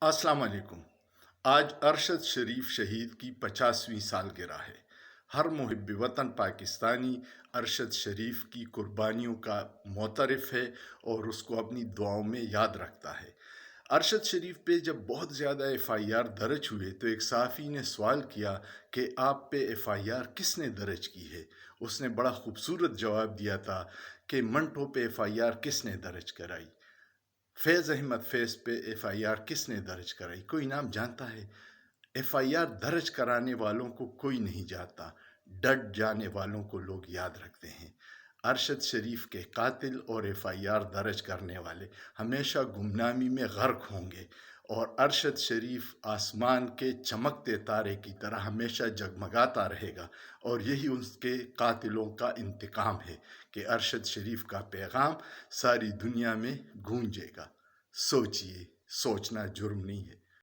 السلام علیکم۔ آج ارشد شریف شہید کی 50ویں سالگرہ ہے۔ ہر محب وطن پاکستانی ارشد شریف کی قربانیوں کا معترف ہے اور اس کو اپنی دعاؤں میں یاد رکھتا ہے۔ ارشد شریف پہ جب بہت زیادہ ایف آئی آر درج ہوئے تو ایک صحافی نے سوال کیا کہ آپ پہ ایف آئی آر کس نے درج کی ہے؟ اس نے بڑا خوبصورت جواب دیا تھا کہ منٹو پہ ایف آئی آر کس نے درج کرائی؟ فیض احمد فیض پہ ایف آئی آر کس نے درج کرائی؟ کوئی نام جانتا ہے؟ ایف آئی آر درج کرانے والوں کو کوئی نہیں جانتا، ڈٹ جانے والوں کو لوگ یاد رکھتے ہیں۔ ارشد شریف کے قاتل اور ایف آئی آر درج کرنے والے ہمیشہ گمنامی میں غرق ہوں گے، اور ارشد شریف آسمان کے چمکتے تارے کی طرح ہمیشہ جگمگاتا رہے گا، اور یہی اس کے قاتلوں کا انتقام ہے کہ ارشد شریف کا پیغام ساری دنیا میں گونجے گا۔ سوچئے، سوچنا جرم نہیں ہے۔